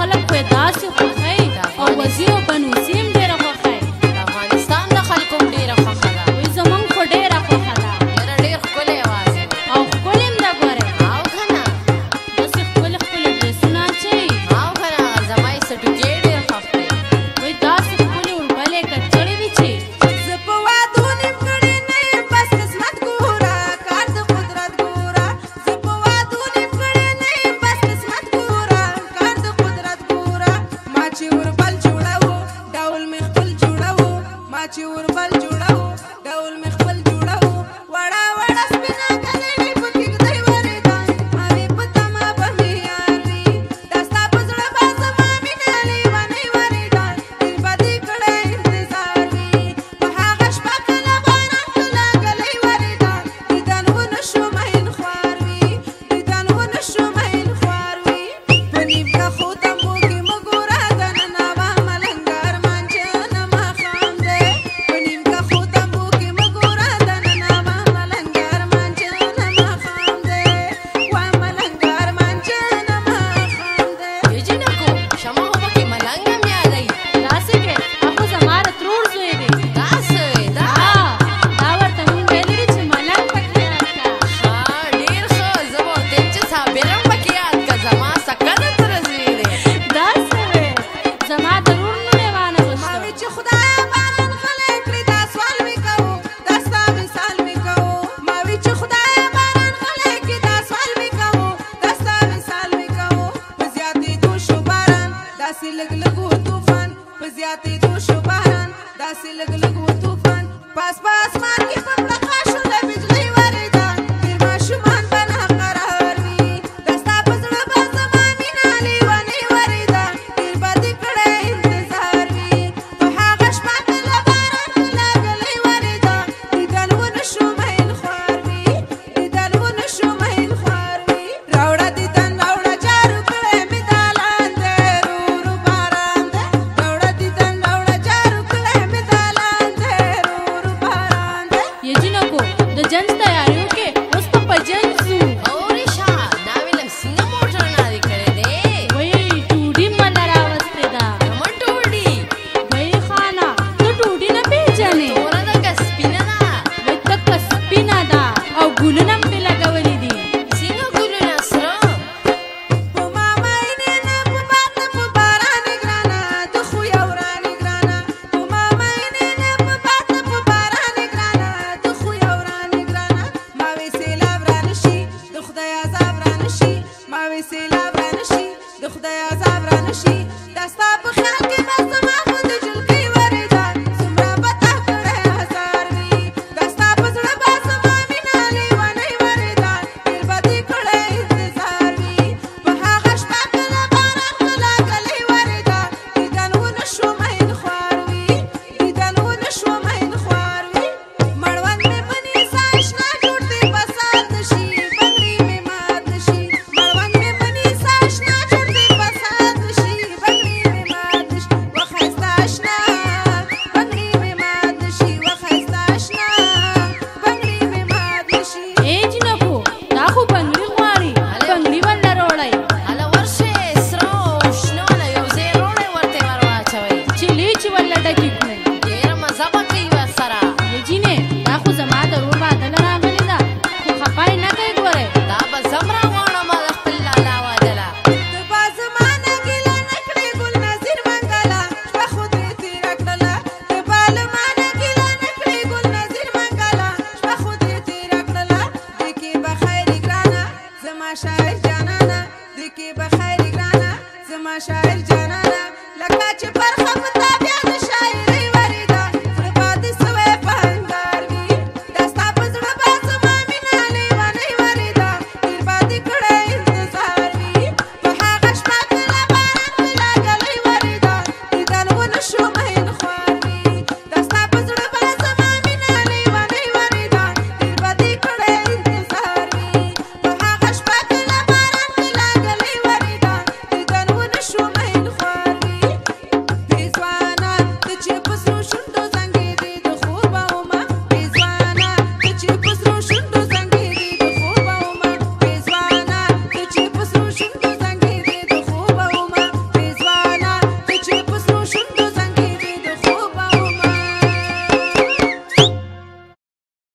خلک خو یې داسې خوښوي او وزیر او بنوسي هم ډېره خوښوي. د افغانستان د خلکو هم ډېره خوښه ده. وایي زموږ خو ډېره خوښه ده یاره ډېر ښکلی اواز دی او ښکلې هم ده ګورئ. او که نه داسې ښکلې ښکلې ډرېسونه اچوي او که نه زما یې سټوکې ډېر خوښ دی. وایي داسې ښکلې وربلې کټ کړې دي چې زه په وادو نیم کړې نه یم بس قسمت ګوره کار د قدرت ګوره. زه په وادو نیم کړې نه یم بس قسمت ګوره کار د قدرت ګوره. ما چې وربل جوړوو ډول مې خپل جوړوو. ما چې وربل جوړوو ډول مې خپل جوړوو. وړه وړه سپینه ګلې مې په کېږدۍ ورېدان. ما وې په تمه به مې یار وي دا ستا په زړه به زما مینه لیونۍ ورېدان. ډېر به دې کړی انتظار وي په هغه شپه کله باران کله ګلۍ ورېدان. دیدن ونه شو مین خوار وي دیدن ونه شو مین خوار وي. په نیم کښو تمبو کې مه ګوره دننه به ملنګر مانجه ماښام دی. په نیم کښو تمبو کې مه ګوره دننه به ملنګر مانجه ماښام دی. وا ملنګر مانجه ماښام دی. یو جینکو شمع خو پکې ملنګ هم یادوي. داسې کې هغه زما د ترور زوی دی. داسې دا دا ورته مونږ ویلي دي چې ملنګ پکې یاد کړه. ډېر ښه. زه به ورته یم چې صابر هم پکې یاد کړه. زما سکه د تره زوی دی. داسې وې زما د ورور نوم یې ما وانغوښته. وې چې خدایه باران غلی کړي دا سوال مې کوو دا ستا مثال مې کوو. ما وې چې خدایه باران غلی کړي دا سوال مې کوو دا ستا مثال مې کوو. په زیاتېدو شو باران داسې لږ لږ و طوفان. په زیاتېدو شو باران داسې لږ لږ و طوفان. پاس په اسمان کې په پړقا شو د بجلۍ ورېدان. ډېر ماشومان به ناقرار وي دا ستا په زړه به زما مینه لیونۍ ورېدان. ډېر به دې کړی انتظار وي په هغه شپه کله باران کله ګلۍ ورېدان. دیدن ونه شو مین خوار وي دیدن ونه شو مین خوار وي. راوړه دیدن راوړه جارو کړی مې دالان دی رورو باران دی. راوړه دیدن راوړه جارو کړی مې دالان دی رورو باران دی. یې جینکو د جنس تیاري وکړې اوس به په جنس ځو. اورې شه دا ویلم څنګه موټر نارې کړی دی. وایي ټوډي مله راوستې ده. زموږ ټوډي وایي خانه ته ټوډي نه پېژنې. توره ده که سپینه ده. وایي تکه سپینه ده او ګلونه هم پرې لګولي دي. څنګه ګلونه سره په ما مینې نه په باد نه په باران ګرانه ته خو یو رانې ګرانه. په ما مینې نه په باد نه په باران ګرانه ته خو یو رانې ګرانه. ما وې سیلاب رانه شي د خدای عذاب رانه شي. ما وې سیلاب رانه شي د خدای عذاب رانه شي. دا ستا په خیال کې به زما خو د جلکۍ ورېدان. څومره به تا کړی هزار وي دا ستا په زړه به زما مینه لیونۍ ورېدان. ډېر به دې کړی انتظار وي په هغه شپه کله باران کله ګلۍ ورېدان. دیدن ونه شو مین خوار وي دیدن ونه شو مین خوار وي. مړوند مې په نیزه اشنا جوړ دی بسات نه شي بنګړي مې مات نه شي. مړوند مې په نیزه اشنا جوړ دی بسات نه شي بنګړي مې مات نه شي. وښایسته اشنا بنګړي مې مات نه شي وښایسته اشنا بنګړي مې مات نه شي. ای جینکو دا خو بنګړي غواړي بنګړي ولله روړی. هله ورشئ سره او شنه له یو ځای روړی ورته ور واچوئ. چې لیچې ولله ډکې کړئ. ډېره مزه به کوي ورسره. ای جینې دا خو زما د ورور واده له راغلې ده خو خفه یې نه کوي ګورئ. دا به زم راغواړم د خپل لالا واده. ته به زما نه ګیله نه کړې ګل نظیر منګله شپه خو دې تېره کړله. ته به له ما نه ګیله نه کړې ګل نظیر منګله شپه خو دې تېره کړله. دې کې به خیر ګرانه زما شاعر جانانه دې کې به خیر ګرانه زما شاعر جانانه لکه چې پرخه په تا بیا د